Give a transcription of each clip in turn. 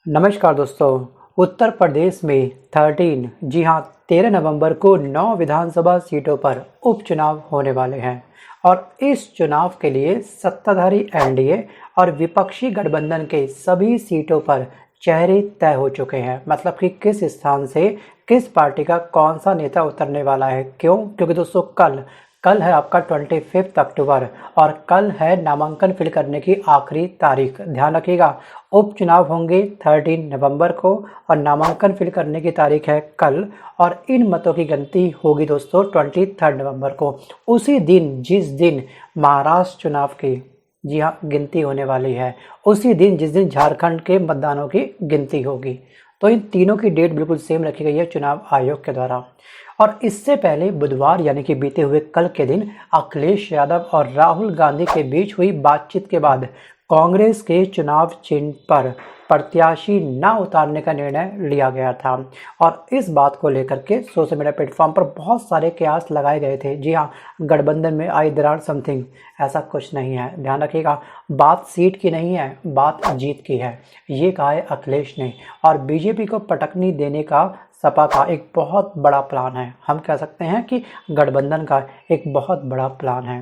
नमस्कार दोस्तों। उत्तर प्रदेश में 13 नवंबर को 9 विधानसभा सीटों पर उपचुनाव होने वाले हैं और इस चुनाव के लिए सत्ताधारी एनडीए और विपक्षी गठबंधन के सभी सीटों पर चेहरे तय हो चुके हैं। मतलब कि किस स्थान से किस पार्टी का कौन सा नेता उतरने वाला है। क्योंकि दोस्तों कल है आपका 25 अक्टूबर और कल है नामांकन फिल करने की आखिरी तारीख। ध्यान रखिएगा, उपचुनाव होंगे 13 नवंबर को और नामांकन फिल करने की तारीख है कल। और इन मतों की गिनती होगी दोस्तों 23 नवंबर को, उसी दिन जिस दिन महाराष्ट्र चुनाव की जी हाँ गिनती होने वाली है, उसी दिन जिस दिन झारखंड के मतदानों की गिनती होगी। तो इन तीनों की डेट बिल्कुल सेम रखी गई है चुनाव आयोग के द्वारा। और इससे पहले बुधवार यानी कि बीते हुए कल के दिन अखिलेश यादव और राहुल गांधी के बीच हुई बातचीत के बाद कांग्रेस के चुनाव चिन्ह पर प्रत्याशी न उतारने का निर्णय लिया गया था। और इस बात को लेकर के सोशल मीडिया प्लेटफॉर्म पर बहुत सारे कयास लगाए गए थे। जी हाँ, गठबंधन में आई दरार समथिंग, ऐसा कुछ नहीं है। ध्यान रखिएगा, बात सीट की नहीं है, बात जीत की है, ये कहा है अखिलेश ने। और बीजेपी को पटकनी देने का सपा का एक बहुत बड़ा प्लान है। हम कह सकते हैं कि गठबंधन का एक बहुत बड़ा प्लान है।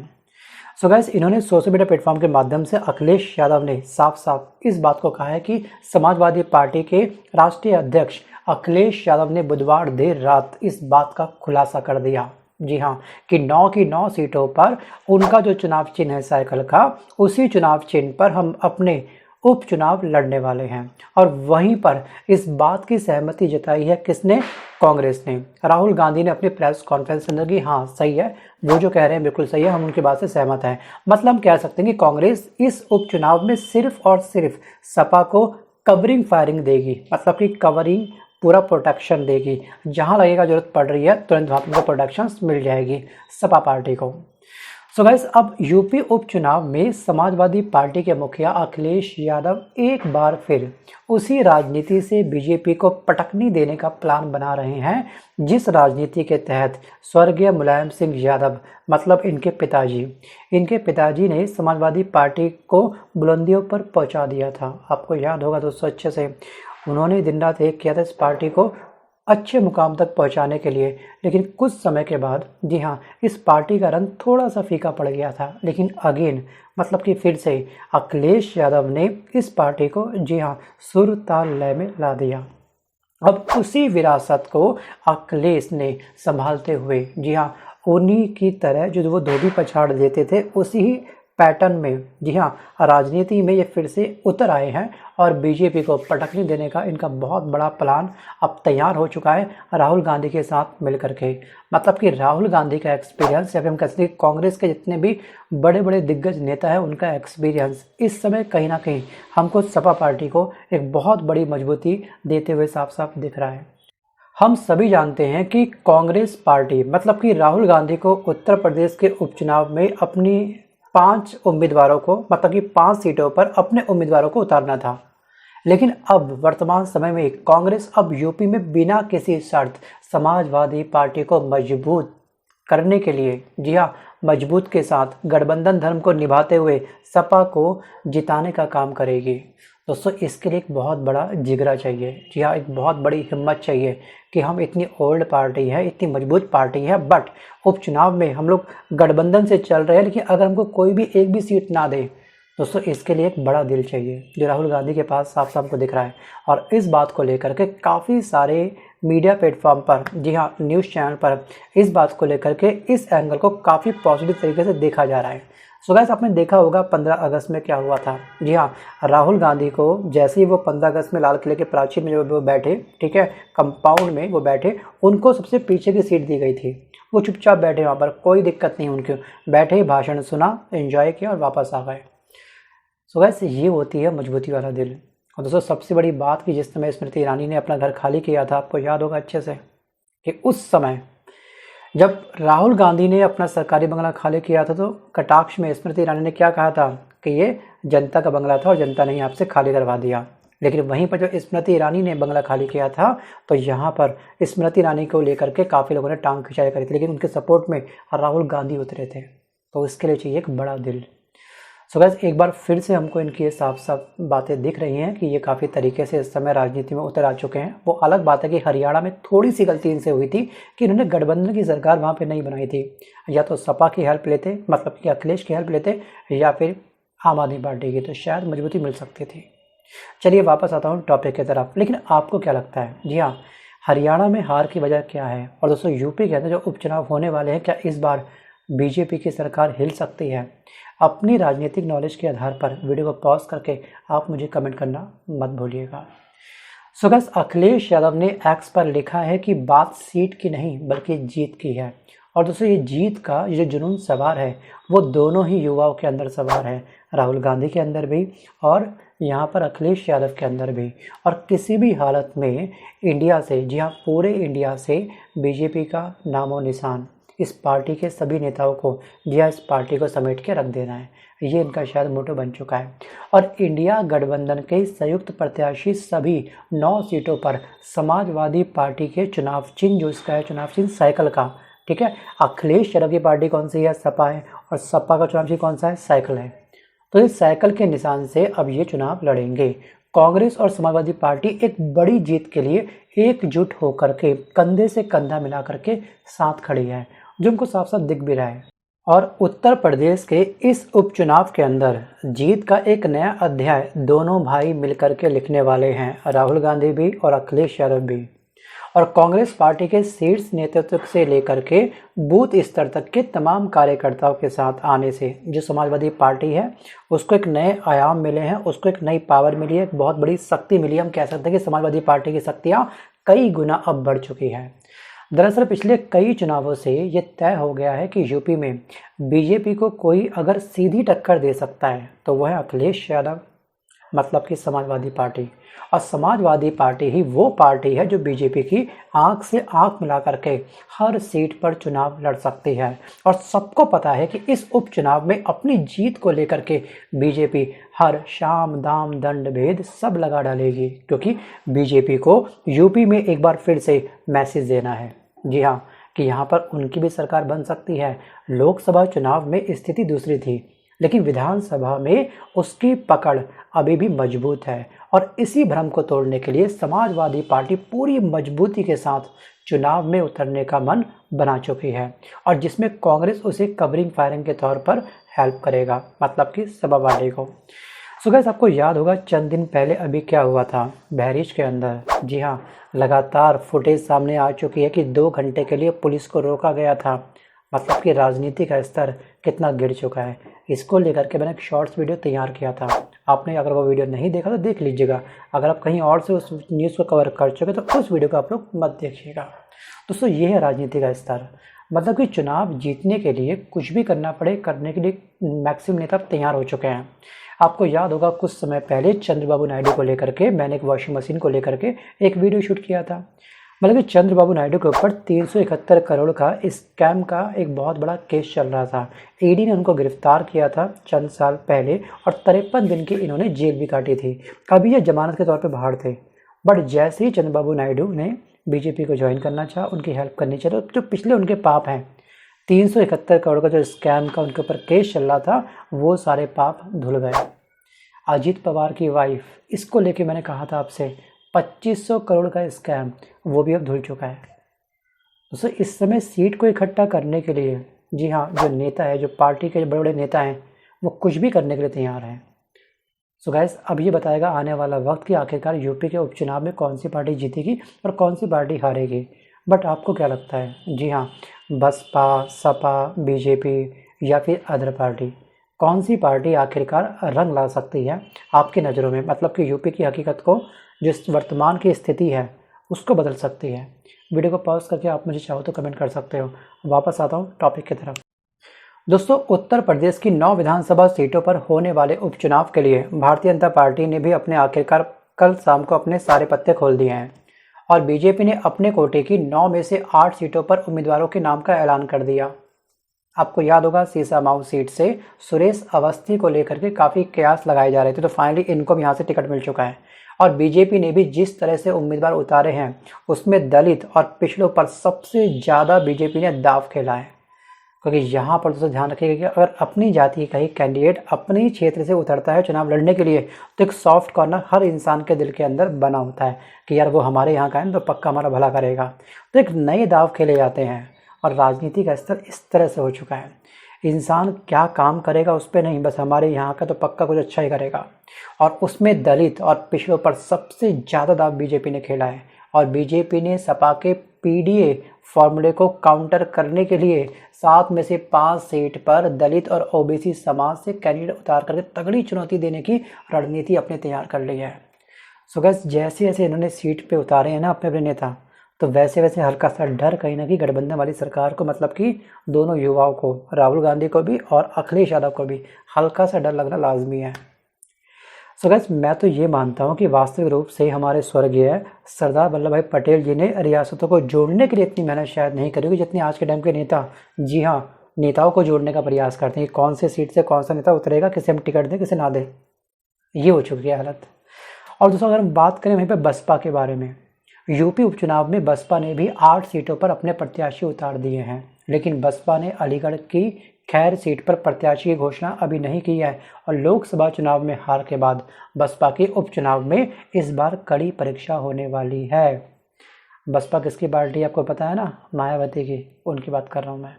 सो गाइस, इन्होंने सोशल मीडिया प्लेटफॉर्म के माध्यम से अखिलेश यादव ने साफ साफ इस बात को कहा है कि समाजवादी पार्टी के राष्ट्रीय अध्यक्ष अखिलेश यादव ने बुधवार देर रात इस बात का खुलासा कर दिया। जी हाँ, कि 9 की 9 सीटों पर उनका जो चुनाव चिन्ह है साइकिल का, उसी चुनाव चिन्ह पर हम अपने उपचुनाव लड़ने वाले हैं। और वहीं पर इस बात की सहमति जताई है किसने? कांग्रेस ने। राहुल गांधी ने अपनी प्रेस कॉन्फ्रेंस के अंदर की हाँ सही है, वो जो कह रहे हैं बिल्कुल सही है, हम उनकी बात से सहमत हैं। मतलब हम कह सकते हैं कि कांग्रेस इस उपचुनाव में सिर्फ और सिर्फ सपा को कवरिंग फायरिंग देगी। मतलब कि कवरिंग पूरा प्रोटेक्शन देगी, जहां लगेगा जरूरत पड़ रही है तुरंत वहां उनको प्रोटेक्शन मिल जाएगी सपा पार्टी को। सो गाइस, अब यूपी उपचुनाव में समाजवादी पार्टी के मुखिया अखिलेश यादव एक बार फिर उसी राजनीति से बीजेपी को पटकनी देने का प्लान बना रहे हैं, जिस राजनीति के तहत स्वर्गीय मुलायम सिंह यादव मतलब इनके पिताजी ने समाजवादी पार्टी को बुलंदियों पर पहुंचा दिया था। आपको याद होगा दोस्तों अच्छे से, उन्होंने दिन रात एक किया था इस पार्टी को अच्छे मुकाम तक पहुंचाने के लिए। लेकिन कुछ समय के बाद जी हाँ, इस पार्टी का रंग थोड़ा सा फीका पड़ गया था। लेकिन अगेन मतलब कि फिर से अखिलेश यादव ने इस पार्टी को जी हाँ सुर ताल लय में ला दिया। अब उसी विरासत को अखिलेश ने संभालते हुए जी हाँ उन्हीं की तरह जो वो धोबी पछाड़ देते थे, उसी ही पैटर्न में जी हाँ राजनीति में ये फिर से उतर आए हैं। और बीजेपी को पटकनी देने का इनका बहुत बड़ा प्लान अब तैयार हो चुका है राहुल गांधी के साथ मिलकर के। मतलब कि राहुल गांधी का एक्सपीरियंस या फिर हम कह सकते हैं कांग्रेस के जितने भी बड़े बड़े दिग्गज नेता हैं उनका एक्सपीरियंस इस समय कहीं ना कहीं हमको सपा पार्टी को एक बहुत बड़ी मजबूती देते हुए साफ साफ दिख रहा है। हम सभी जानते हैं कि कांग्रेस पार्टी मतलब कि राहुल गांधी को उत्तर प्रदेश के उपचुनाव में अपनी 5 उम्मीदवारों को मतलब कि 5 सीटों पर अपने उम्मीदवारों को उतारना था। लेकिन अब वर्तमान समय में कांग्रेस अब यूपी में बिना किसी शर्त समाजवादी पार्टी को मजबूत करने के लिए जी हाँ मजबूत के साथ गठबंधन धर्म को निभाते हुए सपा को जिताने का काम करेगी। दोस्तों, इसके लिए एक बहुत बड़ा जिगरा चाहिए। जी हाँ, एक बहुत बड़ी हिम्मत चाहिए कि हम इतनी ओल्ड पार्टी है, इतनी मजबूत पार्टी है, बट उपचुनाव में हम लोग गठबंधन से चल रहे हैं। लेकिन अगर हमको कोई भी एक भी सीट ना दे दोस्तों, इसके लिए एक बड़ा दिल चाहिए जो राहुल गांधी के पास साफ साफ को दिख रहा है। और इस बात को लेकर के काफ़ी सारे मीडिया प्लेटफॉर्म पर जी हाँ न्यूज़ चैनल पर इस बात को लेकर के इस एंगल को काफ़ी पॉजिटिव तरीके से देखा जा रहा है। सो गाइस, आपने देखा होगा 15 अगस्त में क्या हुआ था। जी हाँ, राहुल गांधी को जैसे ही वो 15 अगस्त में लाल किले के प्राचीर में जो वो बैठे, ठीक है, कंपाउंड में वो बैठे, उनको सबसे पीछे की सीट दी गई थी। वो चुपचाप बैठे, वहाँ पर कोई दिक्कत नहीं, उनके बैठे भाषण सुना, एंजॉय किया और वापस आ गए। सो गाइस, ये होती है मजबूती वाला दिल। और दोस्तों, सबसे बड़ी बात कि जिस समय स्मृति ईरानी ने अपना घर खाली किया था, आपको याद होगा अच्छे से कि उस समय जब राहुल गांधी ने अपना सरकारी बंगला खाली किया था तो कटाक्ष में स्मृति ईरानी ने क्या कहा था कि ये जनता का बंगला था और जनता ने आपसे खाली करवा दिया। लेकिन वहीं पर जब स्मृति ईरानी ने बंगला खाली किया था तो यहाँ पर स्मृति ईरानी को लेकर के काफ़ी लोगों ने टांग खिंचाई करी थी, लेकिन उनके सपोर्ट में राहुल गांधी उतरे थे। तो इसके लिए चाहिए एक बड़ा दिल। सो गाइस एक बार फिर से हमको इनकी ये साफ साफ बातें दिख रही हैं कि ये काफ़ी तरीके से इस समय राजनीति में उतर आ चुके हैं। वो अलग बात है कि हरियाणा में थोड़ी सी गलती इनसे हुई थी कि इन्होंने गठबंधन की सरकार वहाँ पे नहीं बनाई थी, या तो सपा की हेल्प लेते, मतलब कि अखिलेश की हेल्प लेते, या फिर आम आदमी पार्टी की, तो शायद मजबूती मिल सकती थी। चलिए वापस आता हूँ टॉपिक की तरफ। लेकिन आपको क्या लगता है, जी हाँ, हरियाणा में हार की वजह क्या है? और दोस्तों यूपी के अंदर जो उपचुनाव होने वाले हैं, क्या इस बार बीजेपी की सरकार हिल सकती है? अपनी राजनीतिक नॉलेज के आधार पर वीडियो को पॉज करके आप मुझे कमेंट करना मत भूलिएगा। सो गाइस अखिलेश यादव ने एक्स पर लिखा है कि बात सीट की नहीं बल्कि जीत की है। और दोस्तों ये जीत का ये जो जुनून सवार है वो दोनों ही युवाओं के अंदर सवार है, राहुल गांधी के अंदर भी और यहाँ पर अखिलेश यादव के अंदर भी। और किसी भी हालत में इंडिया से, जी हाँ पूरे इंडिया से बीजेपी का नामो निशान, इस पार्टी के सभी नेताओं को, जी हाँ इस पार्टी को समेट के रख देना है, ये इनका शायद मोटो बन चुका है। और इंडिया गठबंधन के संयुक्त प्रत्याशी सभी 9 सीटों पर समाजवादी पार्टी के चुनाव चिन्ह, जो इसका है चुनाव चिन्ह साइकिल का, ठीक है। अखिलेश यादव की पार्टी कौन सी है? सपा है। और सपा का चुनाव चिन्ह कौन सा है? साइकिल है। तो इस साइकिल के निशान से अब ये चुनाव लड़ेंगे। कांग्रेस और समाजवादी पार्टी एक बड़ी जीत के लिए एकजुट होकर के कंधे से कंधा मिला करके साथ खड़ी है, जो उनको साफ साफ दिख भी रहा है। और उत्तर प्रदेश के इस उपचुनाव के अंदर जीत का एक नया अध्याय दोनों भाई मिलकर के लिखने वाले हैं, राहुल गांधी भी और अखिलेश यादव भी। और कांग्रेस पार्टी के शीर्ष नेतृत्व से लेकर के बूथ स्तर तक के तमाम कार्यकर्ताओं के साथ आने से जो समाजवादी पार्टी है उसको एक नए आयाम मिले हैं, उसको एक नई पावर मिली है, एक बहुत बड़ी शक्ति मिली है। हम कह सकते हैं कि समाजवादी पार्टी की शक्तियाँ कई गुना अब बढ़ चुकी है। दरअसल पिछले कई चुनावों से ये तय हो गया है कि यूपी में बीजेपी को कोई अगर सीधी टक्कर दे सकता है तो वह है अखिलेश यादव, मतलब कि समाजवादी पार्टी। और समाजवादी पार्टी ही वो पार्टी है जो बीजेपी की आंख से आंख मिला करके हर सीट पर चुनाव लड़ सकती है। और सबको पता है कि इस उपचुनाव में अपनी जीत को लेकर के बीजेपी हर शाम दाम दंड भेद सब लगा डालेगी, क्योंकि बीजेपी को यूपी में एक बार फिर से मैसेज देना है, जी हाँ, कि यहाँ पर उनकी भी सरकार बन सकती है। लोकसभा चुनाव में स्थिति दूसरी थी, लेकिन विधानसभा में उसकी पकड़ अभी भी मजबूत है। और इसी भ्रम को तोड़ने के लिए समाजवादी पार्टी पूरी मजबूती के साथ चुनाव में उतरने का मन बना चुकी है, और जिसमें कांग्रेस उसे कवरिंग फायरिंग के तौर पर हेल्प करेगा, मतलब कि सपा पार्टी को। सो गाइस आपको याद होगा चंद दिन पहले अभी क्या हुआ था बहरीच के अंदर। जी हाँ, लगातार फुटेज सामने आ चुकी है कि 2 घंटे के लिए पुलिस को रोका गया था, मतलब कि राजनीति का स्तर कितना गिर चुका है। इसको लेकर के मैंने एक शॉर्ट्स वीडियो तैयार किया था, आपने अगर वो वीडियो नहीं देखा तो देख लीजिएगा। अगर आप कहीं और से उस न्यूज़ को कवर कर चुके तो उस वीडियो को आप लोग मत देखिएगा। दोस्तों ये है राजनीति का स्तर, मतलब कि चुनाव जीतने के लिए कुछ भी करना पड़े, करने के लिए मैक्सिमम नेता तैयार हो चुके हैं। आपको याद होगा कुछ समय पहले चंद्रबाबू नायडू को लेकर के मैंने एक वॉशिंग मशीन को लेकर के एक वीडियो शूट किया था। मतलब कि चंद्रबाबू नायडू के ऊपर 371 करोड़ का स्कैम का एक बहुत बड़ा केस चल रहा था। ईडी ने उनको गिरफ्तार किया था चंद साल पहले, और 53 दिन की इन्होंने जेल भी काटी थी। अभी ये जमानत के तौर पे बाहर थे, बट जैसे ही चंद्रबाबू नायडू ने बीजेपी को ज्वाइन करना चाहा, उनकी हेल्प करनी चाहिए, तो जो पिछले उनके पाप हैं 371 करोड़ का जो स्कैम का उनके ऊपर केस चल रहा था, वो सारे पाप धुल गए। अजीत पवार की वाइफ, इसको लेके मैंने कहा था आपसे 2500 करोड़ का स्कैम, वो भी अब धुल चुका है। दोस्तों इस समय सीट को इकट्ठा करने के लिए, जी हाँ, जो नेता है, जो पार्टी के बड़े बड़े नेता हैं, वो कुछ भी करने के लिए तैयार हैं। सो गाइस अब ये बताएगा आने वाला वक्त कि आखिरकार यूपी के उपचुनाव में कौन सी पार्टी जीतेगी और कौन सी पार्टी हारेगी। बट आपको क्या लगता है? जी हाँ, बसपा, सपा, बीजेपी या फिर अदर पार्टी, कौन सी पार्टी आखिरकार रंग ला सकती है आपकी नज़रों में? मतलब कि यूपी की हकीकत को, जो वर्तमान की स्थिति है, उसको बदल सकती है। वीडियो को पॉज करके आप मुझे चाहो तो कमेंट कर सकते हो। वापस आता हूँ टॉपिक की तरफ। दोस्तों उत्तर प्रदेश की 9 विधानसभा सीटों पर होने वाले उपचुनाव के लिए भारतीय जनता पार्टी ने भी अपने आखिरकार कल शाम को अपने सारे पत्ते खोल दिए हैं, और बीजेपी ने अपने कोटे की 9 में से 8 सीटों पर उम्मीदवारों के नाम का ऐलान कर दिया। आपको याद होगा सीसामाऊ सीट से सुरेश अवस्थी को लेकर के काफ़ी कयास लगाए जा रहे थे, तो फाइनली इनको भी यहाँ से टिकट मिल चुका है। और बीजेपी ने भी जिस तरह से उम्मीदवार उतारे हैं उसमें दलित और पिछड़ों पर सबसे ज़्यादा बीजेपी ने दाव खेला है। क्योंकि यहाँ पर दोस्तों ध्यान रखिएगा कि अगर अपनी जाति का ही कैंडिडेट अपने ही क्षेत्र से उतरता है चुनाव लड़ने के लिए, तो एक सॉफ्ट कॉर्नर हर इंसान के दिल के अंदर बना होता है कि यार वो हमारे यहाँ का है तो पक्का हमारा भला करेगा। तो एक नए दाव खेले जाते हैं और राजनीति का स्तर इस तरह से हो चुका है, इंसान क्या काम करेगा उस पर नहीं, बस हमारे यहाँ का तो पक्का कुछ अच्छा ही करेगा। और उसमें दलित और पिछड़ों पर सबसे ज़्यादा दाव बीजेपी ने खेला है और बीजेपी ने सपा के पीडीए फॉर्मूले को काउंटर करने के लिए 7 में से 5 सीट पर दलित और ओबीसी समाज से कैंडिडेट उतार करके तगड़ी चुनौती देने की रणनीति अपने तैयार कर ली है। सो गैस जैसे जैसे इन्होंने सीट पे उतारे हैं ना अपने अपने नेता, तो वैसे वैसे हल्का सा डर कहीं ना कहीं गठबंधन वाली सरकार को, मतलब कि दोनों युवाओं को, राहुल गांधी को भी और अखिलेश यादव को भी हल्का सा डर लगना लाजमी है। सो गैस मैं तो ये मानता हूँ कि वास्तविक रूप से हमारे स्वर्गीय सरदार वल्लभ भाई पटेल जी ने रियासतों को जोड़ने के लिए इतनी मेहनत शायद नहीं करी होगी जितनी आज के टाइम के नेता, जी हाँ, नेताओं को जोड़ने का प्रयास करते हैं कि कौन से सीट से कौन सा नेता उतरेगा, किसे हम टिकट दें किसे ना दें, ये हो चुकी है हालत। और दोस्तों अगर हम बात करें वहीं पर बसपा के बारे में, यूपी उपचुनाव में बसपा ने भी 8 सीटों पर अपने प्रत्याशी उतार दिए हैं, लेकिन बसपा ने अलीगढ़ की खैर सीट पर प्रत्याशी की घोषणा अभी नहीं की है और लोकसभा चुनाव में हार के बाद बसपा के उपचुनाव में इस बार कड़ी परीक्षा होने वाली है। बसपा किसकी पार्टी आपको पता है ना, मायावती की, उनकी बात कर रहा हूँ मैं।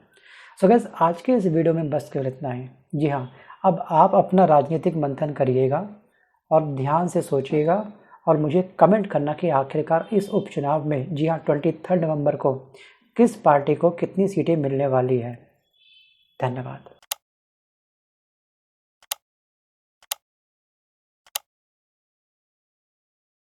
सो गाइस आज के इस वीडियो में बस केवल इतना ही। जी हाँ, अब आप अपना राजनीतिक मंथन करिएगा और ध्यान से सोचिएगा और मुझे कमेंट करना कि आखिरकार इस उपचुनाव में, जी हाँ, 23 नवंबर को किस पार्टी को कितनी सीटें मिलने वाली है। धन्यवाद।